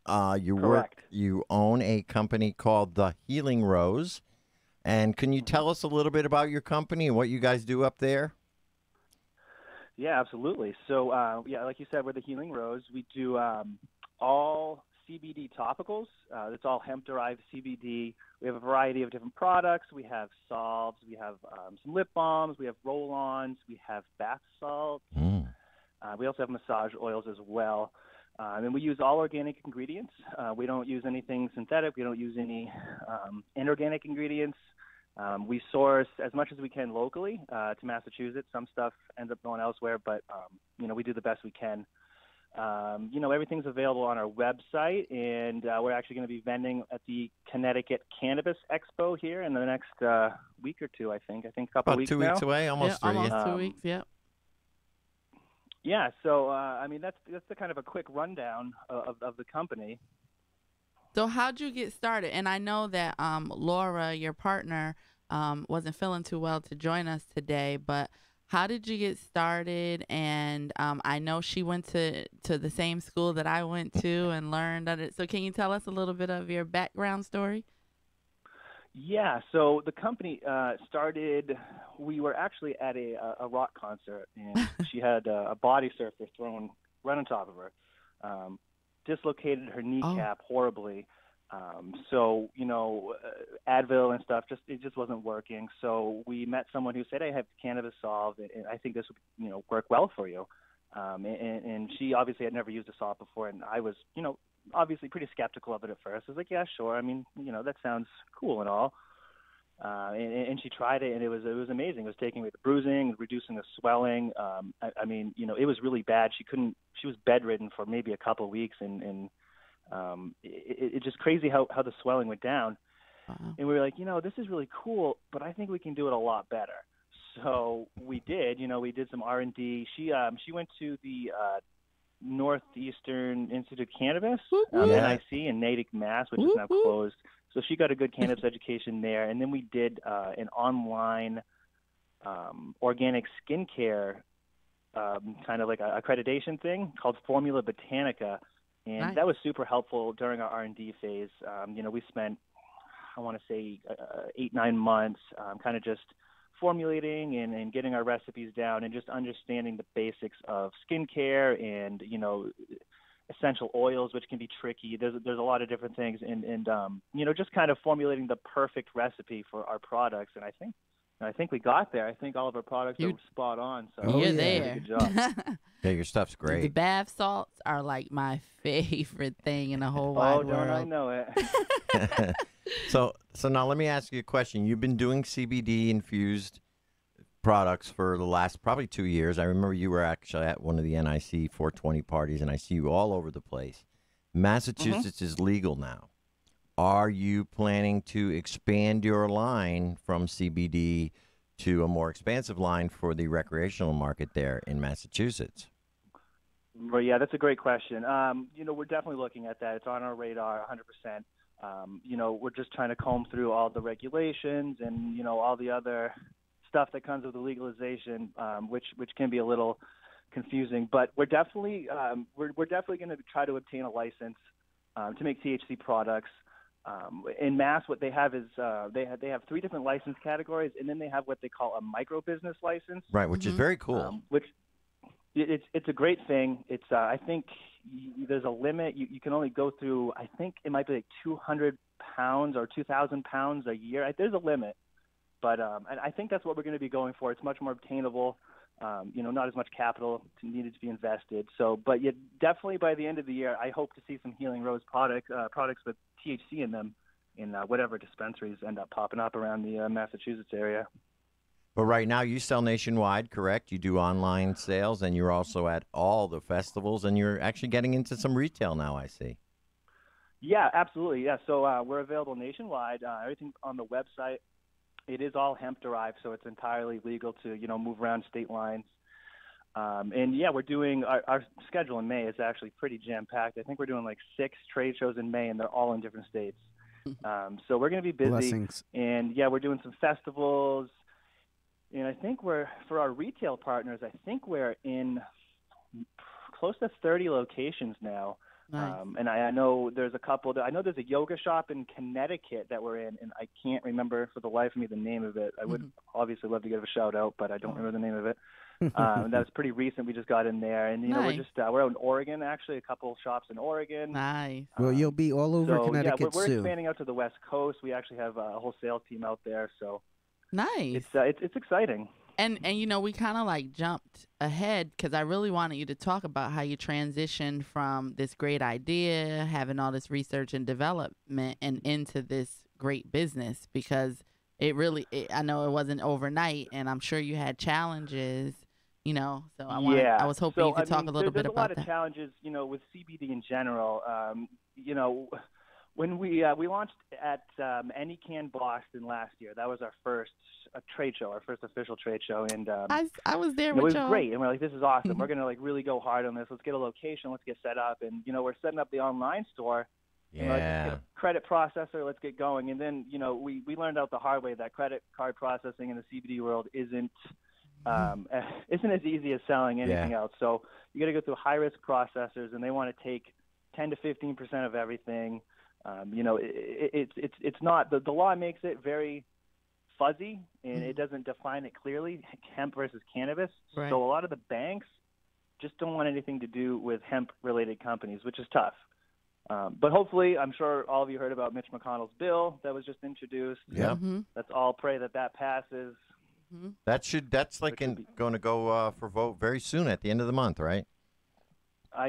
Correct. You own a company called The Healing Rose. And can you tell us a little bit about your company and what you guys do up there? Yeah, absolutely. So, like you said, we're the Healing Rose. We do all CBD topicals. It's all hemp-derived CBD. We have a variety of different products. We have salves. We have some lip balms. We have roll-ons. We have bath salts. We also have massage oils as well. And we use all organic ingredients. We don't use anything synthetic. We don't use any inorganic ingredients. We source as much as we can locally to Massachusetts. Some stuff ends up going elsewhere, but we do the best we can. Everything's available on our website, and we're actually going to be vending at the Connecticut Cannabis Expo here in the next week or two, I think. I think a couple About weeks 2 now. weeks away, almost three. Almost yeah. 2 weeks. Yep. Yeah, so that's the kind of a quick rundown of the company. So how'd you get started? And I know that Laura, your partner, wasn't feeling too well to join us today, but how did you get started? And I know she went to the same school that I went to and learned at it. So can you tell us a little bit of your background story? Yeah, so the company started, we were actually at a rock concert, and she had a body surfer thrown right on top of her, dislocated her kneecap horribly. Advil and stuff, it just wasn't working. So we met someone who said, "I have cannabis solved, and I think this would, work well for you." And she obviously had never used a salt before, and I was, obviously pretty skeptical of it at first. I was like, "Yeah, sure. I mean, that sounds cool and all." And she tried it, and it was amazing. It was taking away the bruising, reducing the swelling. It was really bad. She was bedridden for maybe a couple of weeks, and it's just crazy how the swelling went down. Wow. And we were like, this is really cool, but I think we can do it a lot better. So we did. We did some R&D. She went to the Northeastern Institute of Cannabis, NIC, in Natick, Mass, which is now closed. So she got a good cannabis education there. And then we did an online organic skincare kind of like a accreditation thing called Formula Botanica. And Nice. that was super helpful during our R&D phase. We spent, I want to say, 8-9 months kind of just formulating and getting our recipes down and just understanding the basics of skincare and, essential oils, which can be tricky. There's a lot of different things and just kind of formulating the perfect recipe for our products. And I think we got there. I think all of our products are spot on. So Oh, You're yeah. there. Good job. Yeah, your stuff's The great. bath salts are like my favorite thing in the whole Oh, wide don't I world. know it? So now let me ask you a question. You've been doing CBD infused products for the last probably 2 years. I remember you were actually at one of the NIC 420 parties, and I see you all over the place. Massachusetts is legal now. Are you planning to expand your line from CBD to a more expansive line for the recreational market there in Massachusetts? Well, yeah, that's a great question. We're definitely looking at that. It's on our radar 100%. We're just trying to comb through all the regulations and, all the other stuff that comes with the legalization, which can be a little confusing. But we're definitely going to try to obtain a license to make THC products. In Mass, what they have is they have 3 different license categories, and then they have what they call a micro business license. Right, which is very cool. Which it's a great thing. It's I think there's a limit. You can only go through. I think it might be like 200 pounds or 2,000 pounds a year. There's a limit. But and I think that's what we're going to be going for. It's much more obtainable. Not as much capital needed to be invested. So, but yet definitely by the end of the year, I hope to see some Healing Rose products with THC in them in whatever dispensaries end up popping up around the Massachusetts area. But right now you sell nationwide, correct? You do online sales, and you're also at all the festivals, and you're actually getting into some retail now, I see. Yeah, absolutely. Yeah, so we're available nationwide. Everything on the website. It is all hemp derived, so it's entirely legal to move around state lines. And yeah, we're doing our schedule in May is actually pretty jam packed. I think we're doing like 6 trade shows in May, and they're all in different states. So we're going to be busy. Blessings. And yeah, we're doing some festivals. And I think for our retail partners, I think we're in close to 30 locations now. Nice. And I know there's a couple. I know there's a yoga shop in Connecticut that we're in, and I can't remember for the life of me the name of it. I would obviously love to give a shout out, but I don't remember the name of it. That was pretty recent. We just got in there, and Nice. we're out in Oregon actually. A couple shops in Oregon. Nice. Well, you'll be all over So yeah, Connecticut we're soon. expanding out to the West Coast. We actually have a whole sales team out there, so Nice. it's exciting. And we kind of like jumped ahead because I really wanted you to talk about how you transitioned from this great idea, having all this research and development, and into this great business, because I know it wasn't overnight, and I'm sure you had challenges, so I was hoping you could talk a little bit about that. There's a lot of challenges, with CBD in general. When we launched at AnyCan Boston last year, that was our first trade show, our first official trade show, and I was there it with was y'all. great. And we're like, this is awesome. We're gonna really go hard on this. Let's get a location. Let's get set up, and we're setting up the online store. Yeah. Let's get a credit processor. Let's get going. And then we learned out the hard way that credit card processing in the CBD world isn't as easy as selling anything else. So you got to go through high risk processors, and they want to take 10 to 15% of everything. It's not the law makes it very fuzzy, and it doesn't define it clearly, hemp versus cannabis. Right. So a lot of the banks just don't want anything to do with hemp related companies, which is tough. But hopefully, I'm sure all of you heard about Mitch McConnell's bill that was just introduced. Yeah. Let's all pray that passes. That's like going to go for vote very soon at the end of the month, right?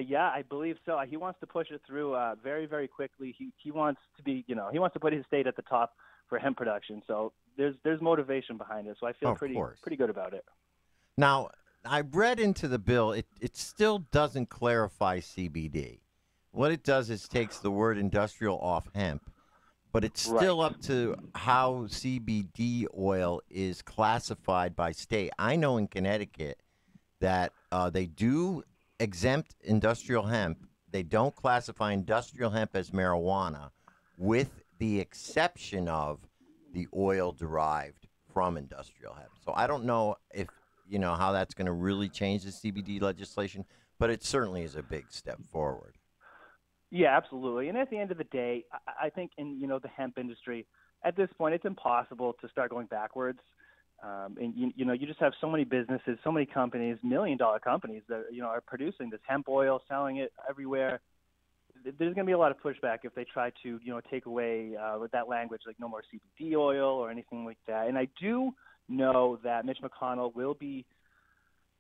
Yeah, I believe so. He wants to push it through very, very quickly. He wants to be, he wants to put his state at the top for hemp production. So there's motivation behind it. So I feel pretty good about it. Now, I read into the bill, it still doesn't clarify CBD. What it does is takes the word industrial off hemp, but it's still up to how CBD oil is classified by state. I know in Connecticut that they do exempt industrial hemp. They don't classify industrial hemp as marijuana, with the exception of the oil derived from industrial hemp. So I don't know if how that's going to really change the CBD legislation, but it certainly is a big step forward. Yeah, absolutely. And at the end of the day, I think in the hemp industry, at this point, it's impossible to start going backwards. And you just have so many businesses, so many companies, $1 million companies that are producing this hemp oil, selling it everywhere. There's going to be a lot of pushback if they try to take away with that language, like no more CBD oil or anything like that. And I do know that Mitch McConnell will be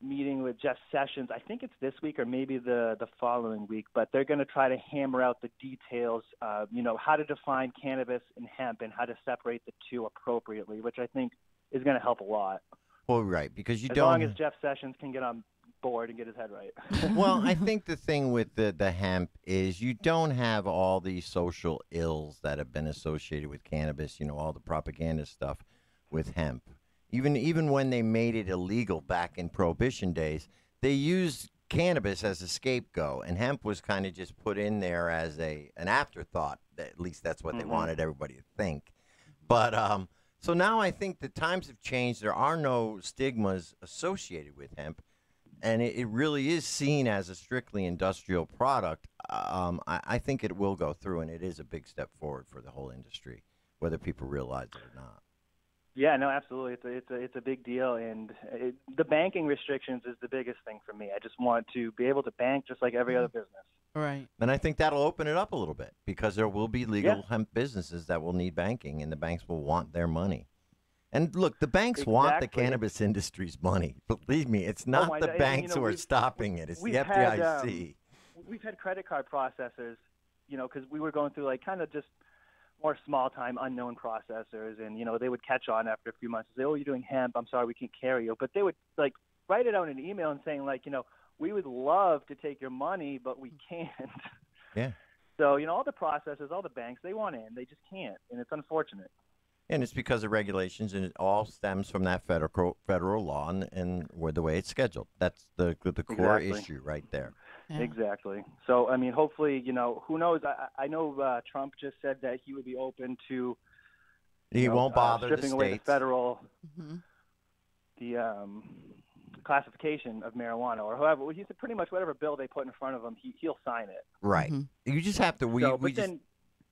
meeting with Jeff Sessions. I think it's this week or maybe the following week, but they're going to try to hammer out the details of how to define cannabis and hemp and how to separate the two appropriately, which I think is going to help a lot. Well, right, because as long as Jeff Sessions can get on board and get his head right. Well, I think the thing with the hemp is you don't have all these social ills that have been associated with cannabis, all the propaganda stuff with hemp. Even when they made it illegal back in Prohibition days, they used cannabis as a scapegoat, and hemp was kind of just put in there as an afterthought. At least that's what they wanted everybody to think. But so now I think the times have changed. There are no stigmas associated with hemp, and it really is seen as a strictly industrial product. I think it will go through, and it is a big step forward for the whole industry, whether people realize it or not. Yeah, no, absolutely. It's a big deal, and the banking restrictions is the biggest thing for me. I just want to be able to bank just like every other business. Right. And I think that'll open it up a little bit because there will be legal hemp businesses that will need banking, and the banks will want their money. And look, the banks want the Exactly. cannabis industry's money. Believe me, it's not my the God, and, banks who are we've- stopping it. It's the we've had, FDIC. We've had credit card processors, because we were going through like kind of just more small-time unknown processors, and they would catch on after a few months and say, "Oh, you're doing hemp. I'm sorry, we can't carry you." But they would like write it out in an email and saying like, we would love to take your money, but we can't. Yeah. So all the processors, all the banks, they want in, they just can't, and it's unfortunate. And it's because of regulations, and it all stems from that federal law and where the way it's scheduled. That's the core Exactly. issue right there. Yeah. Exactly. So I mean, hopefully, who knows? I know Trump just said that he would be open to He won't bother the stripping away the states. federal Mm-hmm. the classification of marijuana, or however he said pretty much whatever bill they put in front of him, he'll sign it. Right. Mhm. You just have to. We But just then,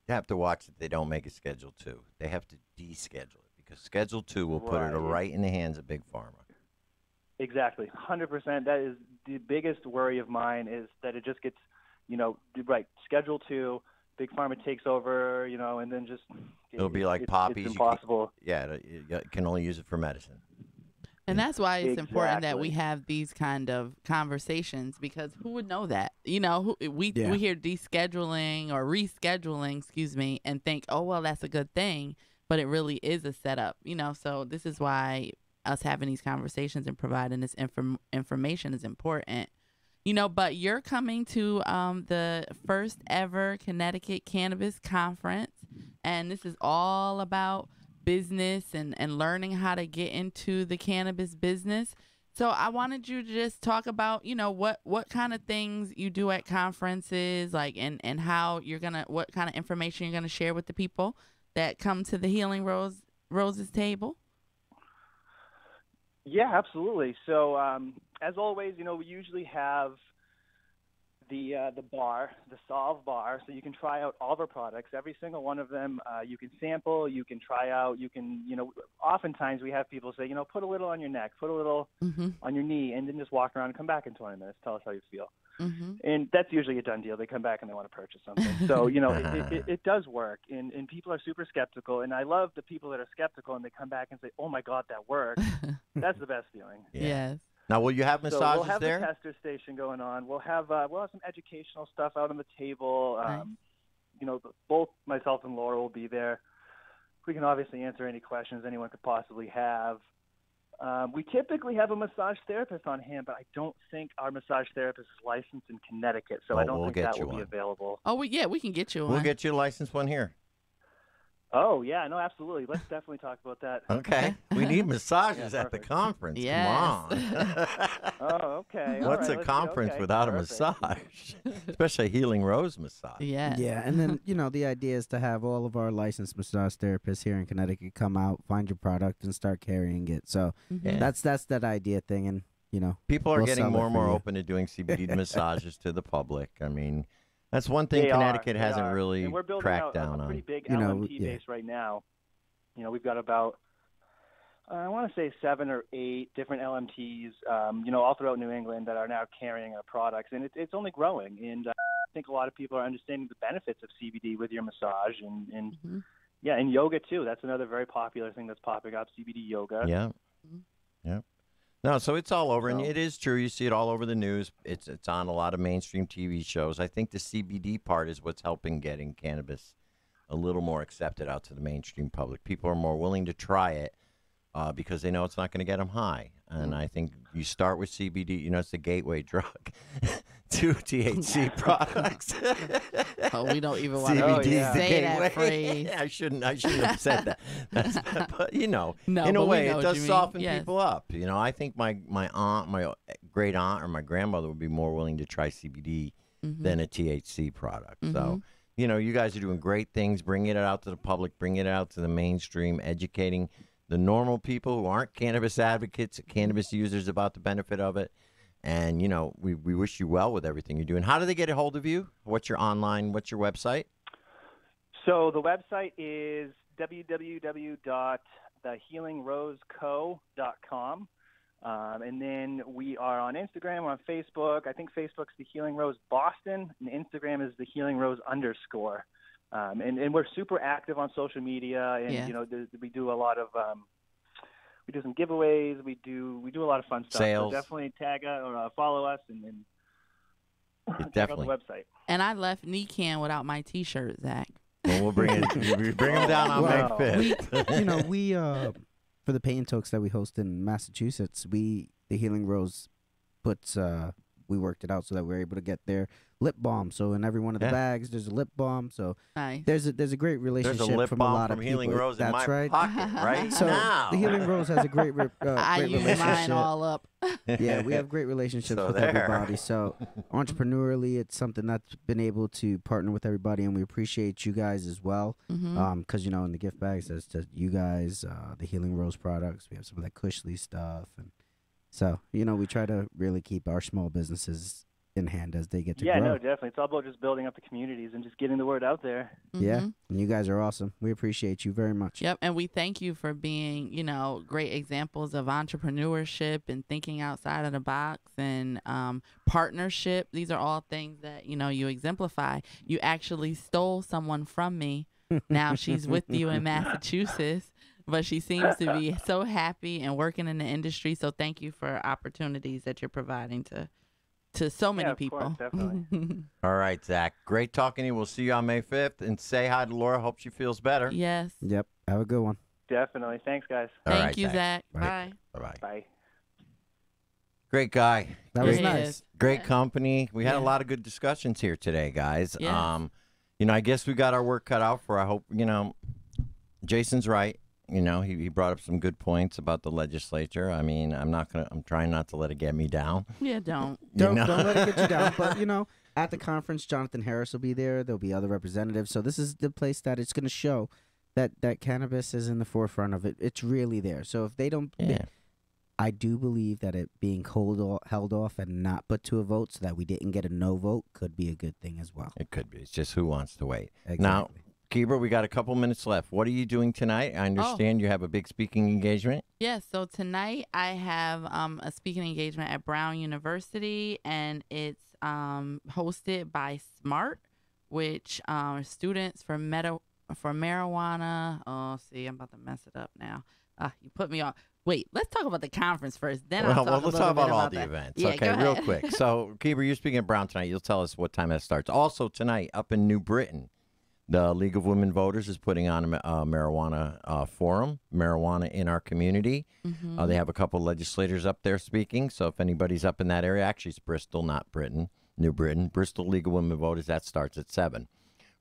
have to watch that they don't make a Schedule 2. They have to deschedule it because Schedule 2 will put it Right. right in the hands of Big Pharma. exactly, 100%. That is the biggest worry of mine, is that it just gets, right, Schedule 2, Big Pharma takes over, and then just It'll be like it's poppies. It's You can't- impossible. You can only use it for medicine. And that's why it's important that we Exactly. have these kind of conversations, because who would know that? We Yeah. hear descheduling or rescheduling, excuse me, and think, oh well, that's a good thing, but it really is a setup. So this is why us having these conversations and providing this information is important. But you're coming to the first ever Connecticut Cannabis Conference, and this is all about business and learning how to get into the cannabis business. So I wanted you to just talk about, what kind of things you do at conferences, like, and how what kind of information you're gonna share with the people that come to the Healing Roses table. Yeah, absolutely. So as always, we usually have the bar, the Solve bar, so you can try out all of our products, every single one of them. You can sample, you can try out, you can, oftentimes we have people say, put a little on your neck, put a little Mm-hmm. on your knee, and then just walk around and come back in 20 minutes. Tell us how you feel. Mm-hmm. And that's usually a done deal. They come back and they want to purchase something. So, it does work, and people are super skeptical. And I love the people that are skeptical and they come back and say, oh my God, that worked. That's the best feeling. Yeah. Yes. Now, will you have So massages we'll have there? the tester station going on. We'll have some educational stuff out on the table. Nice. Both myself and Laura will be there. We can obviously answer any questions anyone could possibly have. We typically have a massage therapist on hand, but I don't think our massage therapist is licensed in Connecticut, so Oh, I don't we'll think get that you will be one. available. Oh, we can get you one. We'll get you a licensed one here. Oh, yeah, no, absolutely. Let's definitely talk about that. Okay. We need massages Yeah, at the perfect. conference. Yes. Come on. Oh, okay. All What's right, a let's see. conference Okay, without perfect. a massage? Especially a Healing Rose massage. Yeah. Yeah, and then the idea is to have all of our licensed massage therapists here in Connecticut come out, find your product, and start carrying it. So Mhm. Yeah. that's that idea thing, and People are we'll getting sell more it and for more you. open to doing CBD massages to the public. I mean, that's one thing They Connecticut are, hasn't they are. really and we're building cracked out down a pretty on. big You know, LMT yeah. base right now. We've got about, I want to say 7 or 8 different LMTs, all throughout New England that are now carrying our products, and it's only growing. And I think a lot of people are understanding the benefits of CBD with your massage, and Mhm. yeah, and yoga too. That's another very popular thing that's popping up, CBD yoga. Yeah. Mhm. Yeah. No, so it's all over, and So- it is true. You see it all over the news. It's on a lot of mainstream TV shows. I think the CBD part is what's helping getting cannabis a little more accepted out to the mainstream public. People are more willing to try it because they know it's not going to get them high. And I think you start with CBD. It's the gateway drug to THC products. Oh, we don't even want CBD to is yeah. the say that gateway. phrase. I shouldn't have said that. But No, in a but we way, know it what does you mean. soften Yes. people up. I think my aunt, my great aunt, or my grandmother would be more willing to try CBD Mhm. than a THC product. So, Mhm. you guys are doing great things, bringing it out to the public, bringing it out to the mainstream, educating the normal people who aren't cannabis advocates, cannabis users about the benefit of it. And, we wish you well with everything you're doing. How do they get a hold of you? What's your website? So the website is www.thehealingroseco.com. And then we are on Instagram, we're on Facebook. I think Facebook's The Healing Rose Boston, and Instagram is The Healing Rose _ and we're super active on social media, and Yeah. we do a lot of We do some giveaways. We do a lot of fun stuff. Sales. So definitely tag or follow us and check out Definitely. the website. And I left Nican without my T-shirt, Zach. Well, we'll bring it. Bring them down on Wow. May 5th. we for the Pain Talks that we host in Massachusetts, the Healing Rose puts we worked it out so that we're able to get their lip balm. So in every one of the Yeah. bags, there's a lip balm. So Nice. there's a great relationship There's a lip from balm a lot from of Healing people. Rose in That's my right. pocket right So now. the Healing Rose has a great, I great use relationship. mine all up. Yeah, we have great relationships So with there. everybody. So entrepreneurially, it's something that's been able to partner with everybody, and we appreciate you guys as well. Mm-hmm. Because in the gift bags, there's just you guys, the Healing Rose products. We have some of that Cushley stuff, and so we try to really keep our small businesses in hand as they get to Yeah, grow. no, definitely. It's all about just building up the communities and just getting the word out there. Yeah, Mhm. and you guys are awesome. We appreciate you very much. Yep, and we thank you for being, great examples of entrepreneurship and thinking outside of the box and partnership. These are all things that, you exemplify. You actually stole someone from me. Now she's with you in Massachusetts, but she seems to be so happy and working in the industry. So thank you for opportunities that you're providing to so many Yeah, of people. course, definitely. All right, Zach. Great talking to you. We'll see you on May 5th. And say hi to Laura. Hope she feels better. Yes. Yep. Have a good one. Definitely. Thanks, guys. All Thank right, you, Zach. Right. Bye. Bye-bye. Bye. Great guy. That Great, was He nice. is. Great Yeah. company. We had a Yeah. lot of good discussions here today, guys. Yes. I guess we got our work cut out for. I hope, Jason's right. He brought up some good points about the legislature. I mean, I'm trying not to let it get me down. Yeah, don't. Don't know? let it get you down. But at the conference, Jonathan Harris will be there. There'll be other representatives. So this is the place that it's going to show that cannabis is in the forefront of it. It's really there. So if they don't, Yeah. I do believe that it being held off and not put to a vote, so that we didn't get a no vote, could be a good thing as well. It could be. It's just who wants to wait. Exactly. Now, Kieber, we got a couple minutes left. What are you doing tonight? I understand you have a big speaking engagement. Yes, so tonight I have a speaking engagement at Brown University, and it's hosted by SMART, which students for marijuana. Oh, see, I'm about to mess it up now. You put me on. Wait, let's talk about the conference first. Then I'll talk let's a talk little bit about all about the that. events. Yeah, Okay, go real ahead. quick. So, Kieber, you're speaking at Brown tonight. You'll tell us what time that starts. Also, tonight, up in New Britain, the League of Women Voters is putting on a marijuana forum, marijuana in our community. Mhm. They have a couple legislators up there speaking. So if anybody's up in that area, actually it's Bristol, not Britain, New Britain. Bristol League of Women Voters, that starts at 7.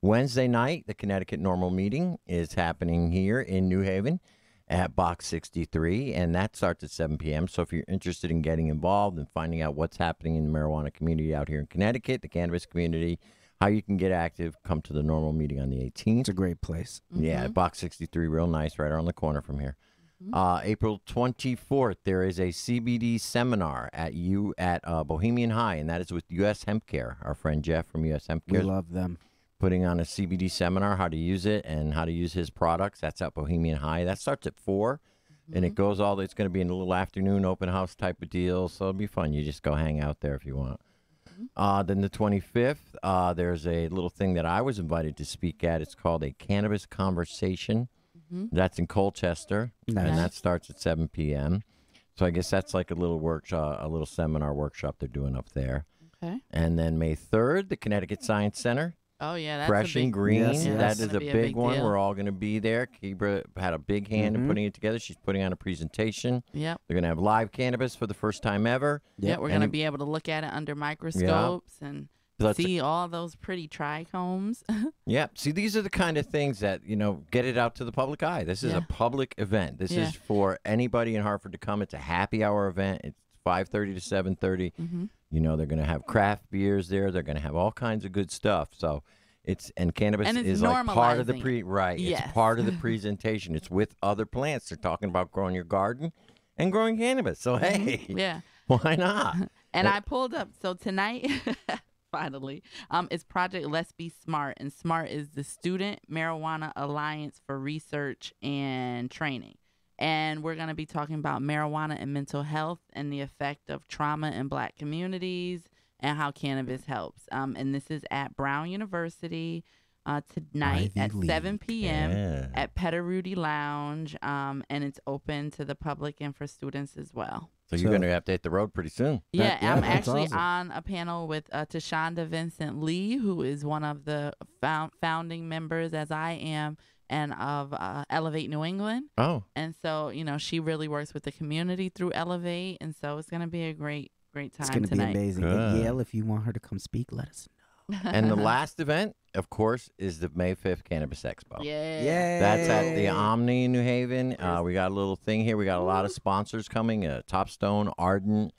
Wednesday night, the Connecticut Normal Meeting is happening here in New Haven at Box 63, and that starts at 7 p.m. So if you're interested in getting involved and finding out what's happening in the marijuana community out here in Connecticut, the cannabis community, how you can get active, come to the normal meeting on the 18th. It's a great place. Yeah, Box 63, real nice, right around the corner from here. April 24th, there is a CBD seminar at Bohemian High, and that is with U.S. Hemp Care. Our friend Jeff from U.S. Hemp We Care love them. putting on a CBD seminar, how to use it and how to use his products. That's at Bohemian High. That starts at 4, and it goes it's going to be in a little afternoon open house type of deal, so it'll be fun. You just go hang out there if you want. Then the 25th, there's a little thing that I was invited to speak at. It's called a Cannabis Conversation. That's in Colchester, Nice. and that starts at 7 p.m. So I guess that's like a little workshop, a little seminar workshop they're doing up there. Okay. And then May 3rd, the Connecticut Science Center. Oh yeah, that's Fresh a big, and green. Yes, That yes. is Gonna a be big one. deal. We're all going to be there. Kibra had a big hand in putting it together. She's putting on a presentation. Yep. They're going to have live cannabis for the first time ever. Yeah, we're And gonna it- be able to look at it under microscopes and So that's see all those pretty trichomes. Yeah. See, these are the kind of things that, get it out to the public eye. This is Yeah. a public event. This Yeah. is for anybody in Hartford to come. It's a happy hour event. It's 5:30 to 7:30. They're going to have craft beers there. They're going to have all kinds of good stuff. So and cannabis And it's is like part of the normalizing it. It's Yes. part of the presentation. It's with other plants. They're talking about growing your garden and growing cannabis. So hey, Yeah. why not? And I pulled up. So tonight, finally, it's Project Let's Be Smart. And SMART is the Student Marijuana Alliance for Research and Training. And we're going to be talking about marijuana and mental health and the effect of trauma in Black communities and how cannabis helps. And this is at Brown University. tonight Ivy at League. 7 p.m. Yeah. at Petteruti Lounge, and it's open to the public and for students as well. So you're going to have to hit the road pretty soon. Yeah, yeah, I'm that's actually awesome. on a panel with Tashonda Vincent Lee, who is one of the founding members, as I am, and of Elevate New England. Oh. And so, she really works with the community through Elevate, and so it's going to be a great time It's going to be tonight. amazing. Good. And Yale, if you want her to come speak, let us know. And the last event, of course, is the May 5th Cannabis Expo. Yeah. That's at the Omni in New Haven. We got a little thing here. We got a lot of sponsors coming. Topstone, Ardent,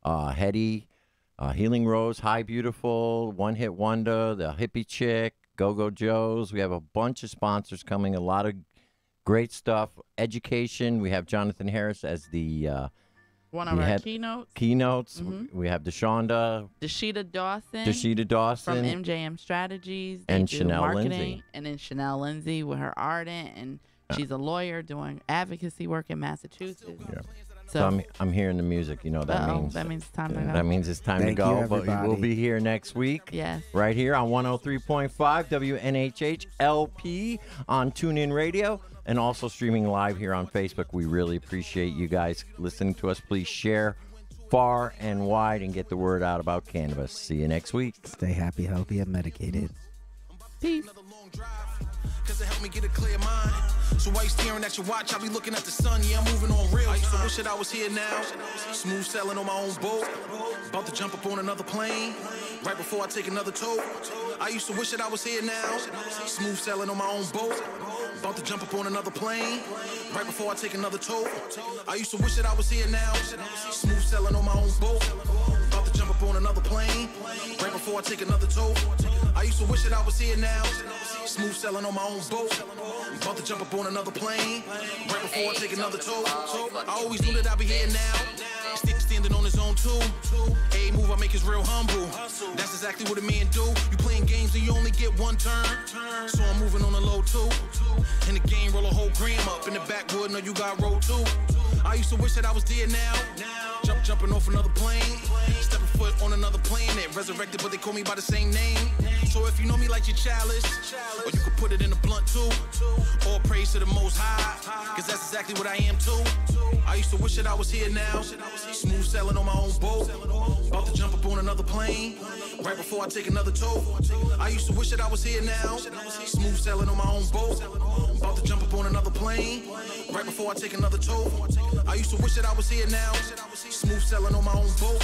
Hetty, Healing Rose, High Beautiful, One Hit Wonder, the Hippie Chick, Go-Go Joe's. We have a bunch of sponsors coming. A lot of great stuff. Education. We have Jonathan Harris as the One of we our had keynotes. We have Deshonda Dashida Dawson. Dawson. From MJM Strategies. They And do Chanel marketing. Lindsay. And then Chanel Lindsay with her Ardent. And she's a lawyer doing advocacy work in Massachusetts. Yeah. So, So I'm hearing the music. You know that means that means it's time to go. that means it's time to Thank go. you, But we'll everybody. be here next week. Yes. Right here on 103.5 WNHH LP on TuneIn Radio and also streaming live here on Facebook. We really appreciate you guys listening to us. Please share far and wide and get the word out about cannabis. See you next week. Stay happy, healthy, and medicated. Peace. Cause it helped me get a clear mind. So while you staring at your watch, I'll be looking at the sun. Yeah, I'm moving on real. I used to wish that I was here now. Smooth sailing on my own boat. About to jump up on another plane. Right before I take another tow. I used to wish that I was here now. Smooth sailing on my own boat. About to jump up on another plane. Right before I take another tow. I used to wish that I was here now. Smooth sailing on my own boat. About to jump up on another plane. Right before I take another tow. I used to wish that I was here now. Smooth sailing on my own boat. About to jump up on another plane. Right before I take another tow. I always knew that I'd be here now. Standing on his own too. Every move I make is real humble. That's exactly what a man do. You playing games and you only get one turn. So I'm moving on a low too. In the game, roll a whole gram up. In the backwood, no, you got roll too. I used to wish that I was there now. Jumping off another plane. Stepping foot on another planet. Resurrected, but they call me by the same name. So if you know me like your chalice, or you could put it in a blunt too. All praise to the Most High, cause that's exactly what I am too. I used to wish that I was here now. Smooth sailing on my own boat. About to jump up on another plane. Right before I take another tow. I used to wish that I was here now. Smooth sailing on my own boat. About to jump up on another plane. Right before I take another tow. I used to wish that I was here now. Smooth sailing on my own boat.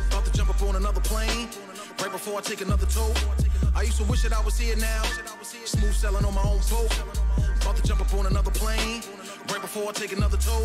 About to jump up on another plane. Right before I take another tow. I used to wish that I was here now. Smooth sailing on my own boat. About to jump up on another plane. Right before I take another tow.